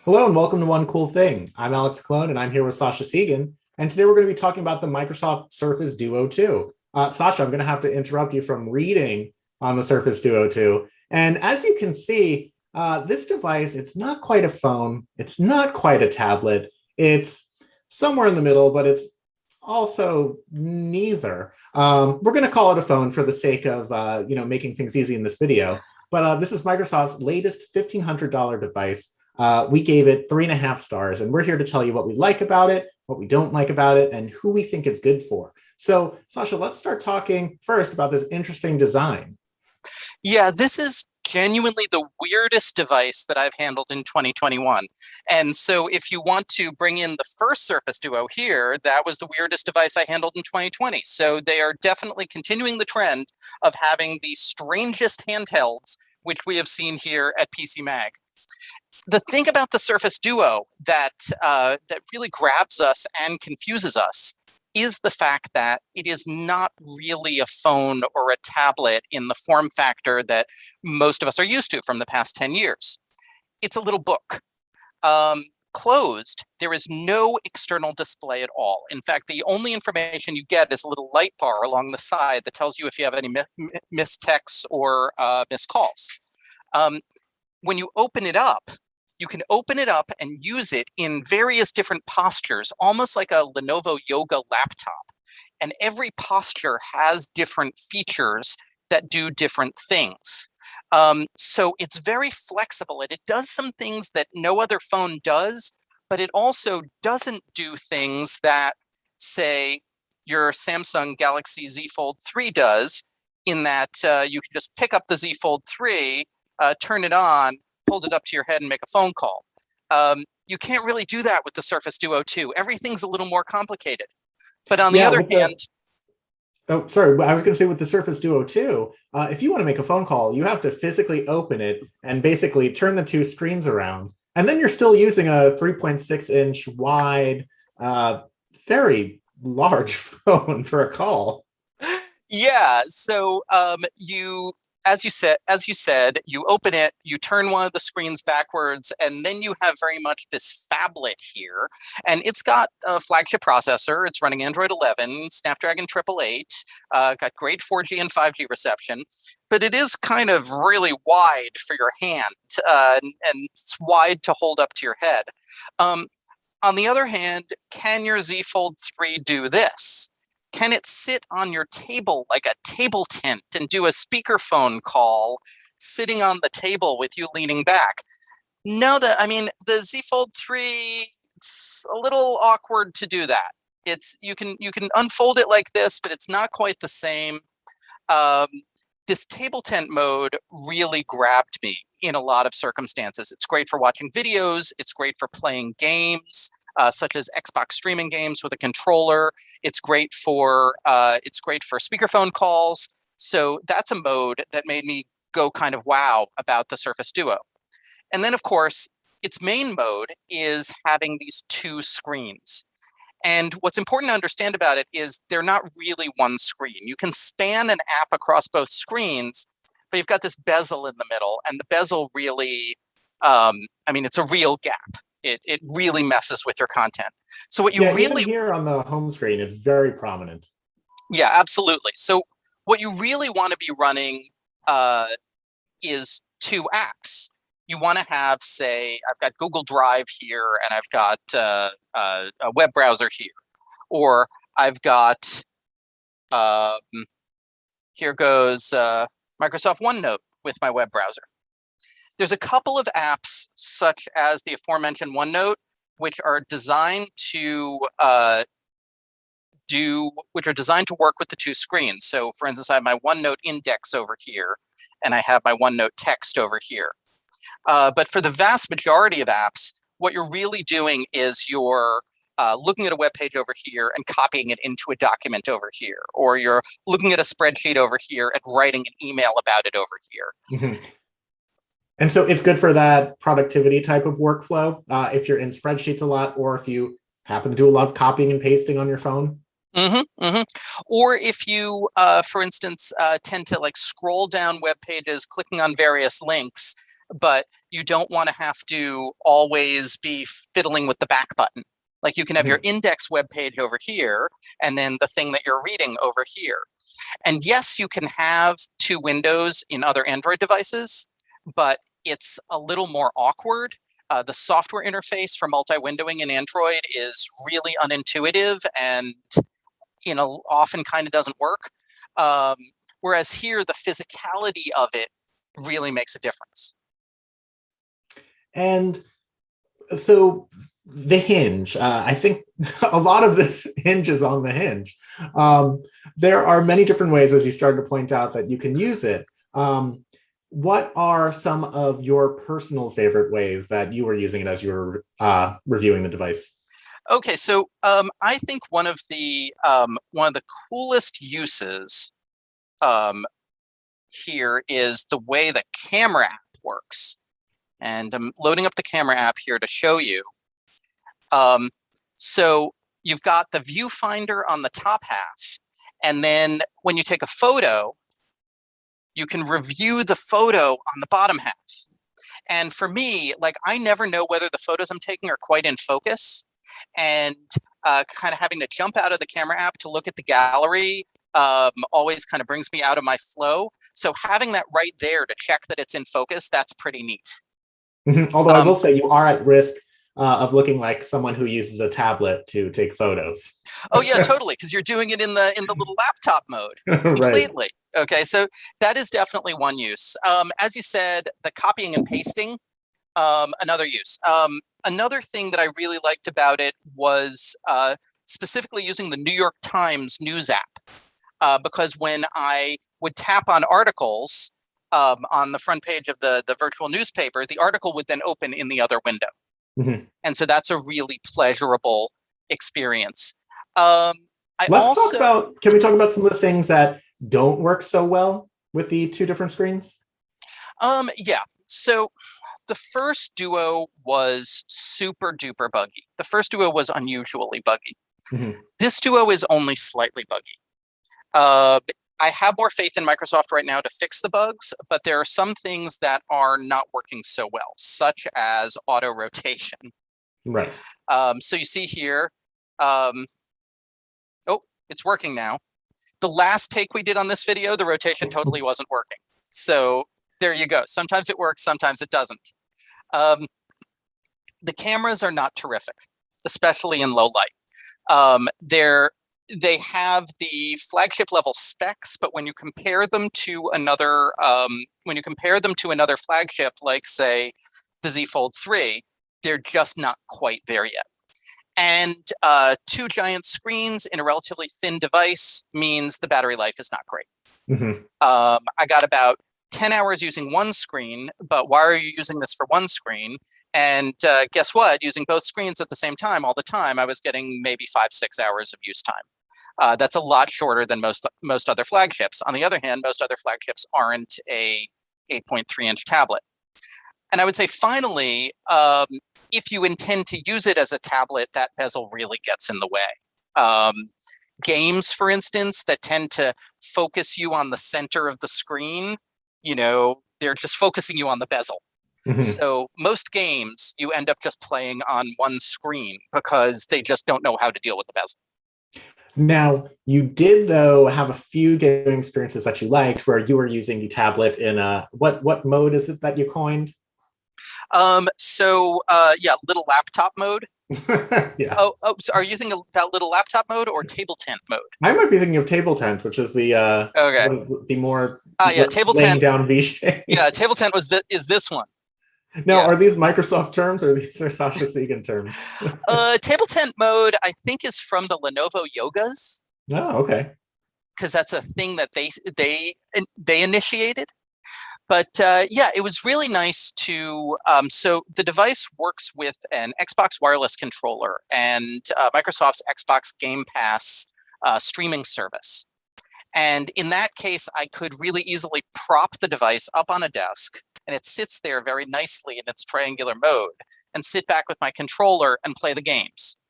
Hello and welcome to One Cool Thing. I'm Alex Clone and I'm here with Sasha Segan. And today we're going to be talking about the Microsoft Surface Duo 2. Sasha, I'm going to have to interrupt you from reading on the Surface Duo 2. And as you can see, this device, it's not quite a phone. It's not quite a tablet. It's somewhere in the middle, but it's also neither. We're going to call it a phone for the sake of making things easy in this video. But this is Microsoft's latest $1,500 device. We gave it 3.5 stars, and we're here to tell you what we like about it, what we don't like about it, and who we think it's good for. So, Sasha, let's start talking first about this interesting design. Yeah, this is genuinely the weirdest device that I've handled in 2021. And so if you want to bring in the first Surface Duo here, that was the weirdest device I handled in 2020. So they are definitely continuing the trend of having the strangest handhelds, which we have seen here at PC Mag. The thing about the Surface Duo that really grabs us and confuses us is the fact that it is not really a phone or a tablet in the form factor that most of us are used to from the past 10 years. It's a little book. Closed, there is no external display at all. In fact, the only information you get is a little light bar along the side that tells you if you have any missed texts or missed calls. When you open it up, you can open it up and use it in various different postures, almost like a Lenovo Yoga laptop. And every posture has different features that do different things. So it's very flexible, and it does some things that no other phone does, but it also doesn't do things that, say, your Samsung Galaxy Z Fold 3 does, in that you can just pick up the Z Fold 3, turn it on, hold it up to your head and make a phone call. You can't really do that with the Surface Duo 2. Everything's a little more complicated. But on the other hand... Oh, sorry. I was going to say with the Surface Duo 2, if you want to make a phone call, you have to physically open it and basically turn the two screens around. And then you're still using a 3.6-inch wide, very large phone for a call. Yeah, so as you said, you open it, you turn one of the screens backwards, and then you have very much this phablet here. And it's got a flagship processor. It's running Android 11, Snapdragon 888, got great 4G and 5G reception. But it is kind of really wide for your hand, and it's wide to hold up to your head. On the other hand, can your Z Fold 3 do this? Can it sit on your table like a table tent and do a speakerphone call sitting on the table with you leaning back? No, the Z Fold 3, it's a little awkward to do that. You can unfold it like this, but it's not quite the same. This table tent mode really grabbed me in a lot of circumstances. It's great for watching videos. It's great for playing games. Such as Xbox streaming games with a controller. It's great for speakerphone calls. So that's a mode that made me go kind of wow about the Surface Duo. And then, of course, its main mode is having these two screens. And what's important to understand about it is they're not really one screen. You can span an app across both screens, but you've got this bezel in the middle, and the bezel really, it's a real gap. It really messes with your content. So what you really... Even here on the home screen, it's very prominent. Yeah, absolutely. So what you really want to be running is two apps. You want to have, say, I've got Google Drive here, and I've got a web browser here. Or I've got, here goes Microsoft OneNote with my web browser. There's a couple of apps, such as the aforementioned OneNote, which are designed to work with the two screens. So, for instance, I have my OneNote index over here, and I have my OneNote text over here. But for the vast majority of apps, what you're really doing is you're looking at a web page over here and copying it into a document over here, or you're looking at a spreadsheet over here and writing an email about it over here. And so it's good for that productivity type of workflow if you're in spreadsheets a lot, or if you happen to do a lot of copying and pasting on your phone. Or if you, for instance, tend to like scroll down web pages, clicking on various links, but you don't want to have to always be fiddling with the back button. Like you can have your index web page over here and then the thing that you're reading over here. And yes, you can have two windows in other Android devices, but it's a little more awkward. The software interface for multi-windowing in Android is really unintuitive and often kind of doesn't work. Whereas here, the physicality of it really makes a difference. And so the hinge, I think a lot of this hinges on the hinge. There are many different ways, as you started to point out, that you can use it. What are some of your personal favorite ways that you were using it as you were reviewing the device? Okay, so I think one of the coolest uses here is the way the camera app works. And I'm loading up the camera app here to show you. So you've got the viewfinder on the top half, and then when you take a photo, you can review the photo on the bottom half. And for me, like, I never know whether the photos I'm taking are quite in focus, and kind of having to jump out of the camera app to look at the gallery always kind of brings me out of my flow. So having that right there to check that it's in focus, that's pretty neat. Although I will say you are at risk of looking like someone who uses a tablet to take photos. Oh yeah, totally, because you're doing it in the little laptop mode completely. Right. Okay, so that is definitely one use. As you said, the copying and pasting, another use. Another thing that I really liked about it was specifically using the New York Times news app, because when I would tap on articles on the front page of the virtual newspaper, the article would then open in the other window. And so that's a really pleasurable experience. Can we talk about some of the things that don't work so well with the two different screens? Yeah, so the first Duo was super duper buggy. The first Duo was unusually buggy. This Duo is only slightly buggy. I have more faith in Microsoft right now to fix the bugs, but there are some things that are not working so well, such as auto rotation. Right. So you see here, oh, it's working now. The last take we did on this video, the rotation totally wasn't working. So there you go. Sometimes it works, sometimes it doesn't. The cameras are not terrific, especially in low light. They have the flagship level specs, but when you compare them to another flagship, like say the Z Fold 3, they're just not quite there yet. And two giant screens in a relatively thin device means the battery life is not great. I got about 10 hours using one screen, but why are you using this for one screen? And guess what? Using both screens at the same time, all the time, I was getting maybe 5-6 hours of use time. That's a lot shorter than most other flagships. On the other hand, most other flagships aren't a 8.3-inch tablet. And I would say, finally, if you intend to use it as a tablet, that bezel really gets in the way. Games, for instance, that tend to focus you on the center of the screen, they're just focusing you on the bezel. So most games, you end up just playing on one screen because they just don't know how to deal with the bezel. Now, you did, though, have a few gaming experiences that you liked where you were using the tablet in what mode is it that you coined? Little laptop mode. Yeah. Oh, so are you thinking about little laptop mode or table tent mode? I might be thinking of table tent, which is the more table laying tent down V shape. Yeah, table tent is this one. Now, are these Microsoft terms or these are Sasha Siegan terms? Table tent mode, I think, is from the Lenovo Yogas. Oh, okay. Because that's a thing that they initiated. But it was really nice to. So the device works with an Xbox wireless controller and Microsoft's Xbox Game Pass streaming service. And in that case, I could really easily prop the device up on a desk, and it sits there very nicely in its triangular mode, and sit back with my controller and play the games.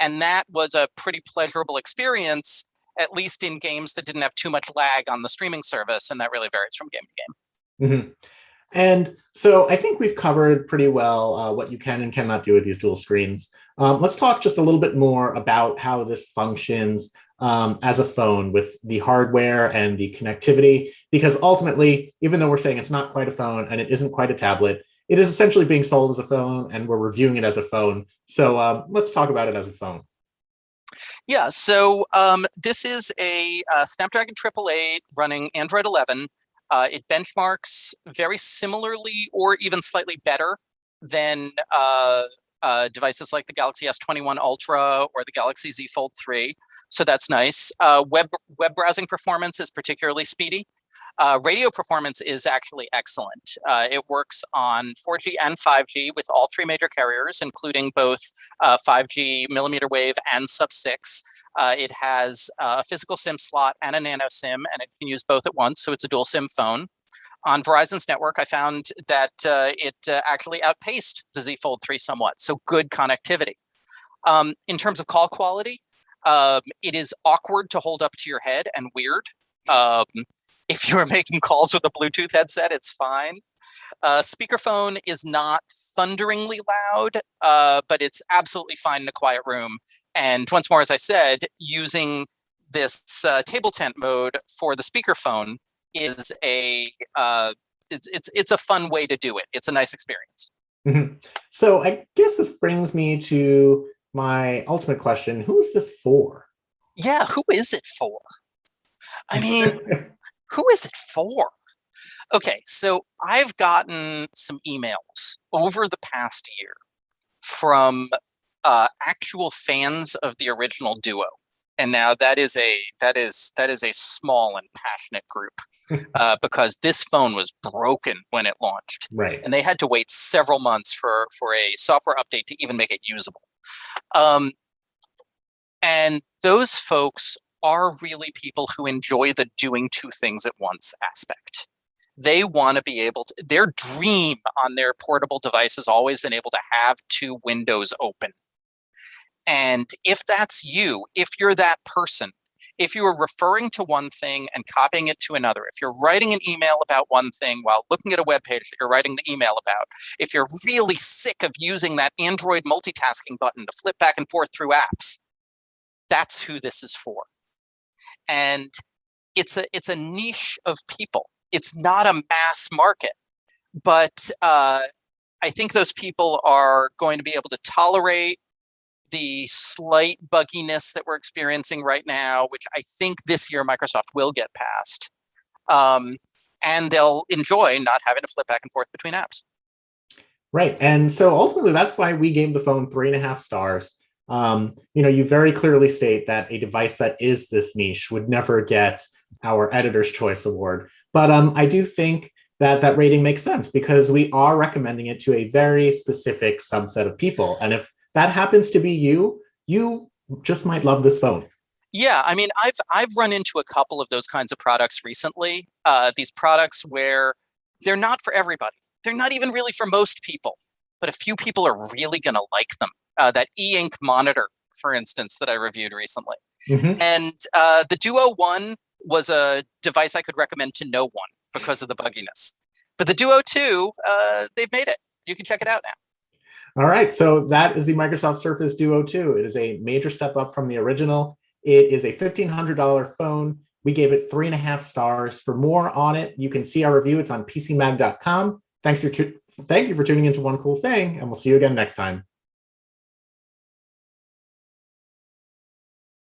And that was a pretty pleasurable experience, at least in games that didn't have too much lag on the streaming service, and that really varies from game to game. And so I think we've covered pretty well what you can and cannot do with these dual screens. Let's talk just a little bit more about how this functions as a phone with the hardware and the connectivity, because ultimately, even though we're saying it's not quite a phone and it isn't quite a tablet, it is essentially being sold as a phone and we're reviewing it as a phone. So let's talk about it as a phone. Yeah, so this is a Snapdragon 888 running Android 11. It benchmarks very similarly or even slightly better than devices like the Galaxy S21 Ultra or the Galaxy Z Fold 3. So that's nice. Web browsing performance is particularly speedy. Radio performance is actually excellent. It works on 4G and 5G with all three major carriers, including both 5G millimeter wave and sub-6. It has a physical SIM slot and a nano SIM, and it can use both at once, so it's a dual SIM phone. On Verizon's network, I found that it actually outpaced the Z Fold 3 somewhat, so good connectivity. In terms of call quality, it is awkward to hold up to your head and weird. If you're making calls with a Bluetooth headset, it's fine. Speakerphone is not thunderingly loud, but it's absolutely fine in a quiet room. And once more, as I said, using this table tent mode for the speakerphone is it's a fun way to do it. It's a nice experience. Mm-hmm. So I guess this brings me to my ultimate question: who is this for? Yeah, who is it for? I mean, who is it for? Okay, so I've gotten some emails over the past year from actual fans of the original Duo, and now that is a small and passionate group because this phone was broken when it launched, Right. and they had to wait several months for a software update to even make it usable. And those folks are really people who enjoy the doing two things at once aspect. They want to be able to, their dream on their portable device has always been able to have two windows open. And if that's you, if you're that person, if you are referring to one thing and copying it to another, if you're writing an email about one thing while looking at a web page that you're writing the email about, if you're really sick of using that Android multitasking button to flip back and forth through apps, that's who this is for. And it's a niche of people. It's not a mass market, but I think those people are going to be able to tolerate the slight bugginess that we're experiencing right now, which I think this year Microsoft will get past. And they'll enjoy not having to flip back and forth between apps. Right. And so ultimately, that's why we gave the phone 3.5 stars. You very clearly state that a device that is this niche would never get our Editor's Choice Award. But I do think that that rating makes sense because we are recommending it to a very specific subset of people. And if that happens to be you, you just might love this phone. Yeah, I mean, I've run into a couple of those kinds of products recently. These products where they're not for everybody. They're not even really for most people, but a few people are really going to like them. That e-ink monitor, for instance, that I reviewed recently. Mm-hmm. And the Duo 1 was a device I could recommend to no one because of the bugginess. But the Duo 2, they've made it. You can check it out now. All right, so that is the Microsoft Surface Duo 2. It is a major step up from the original. It is a $1,500 phone. We gave it 3.5 stars. For more on it, you can see our review. It's on PCMag.com. Thank you for tuning into One Cool Thing, and we'll see you again next time.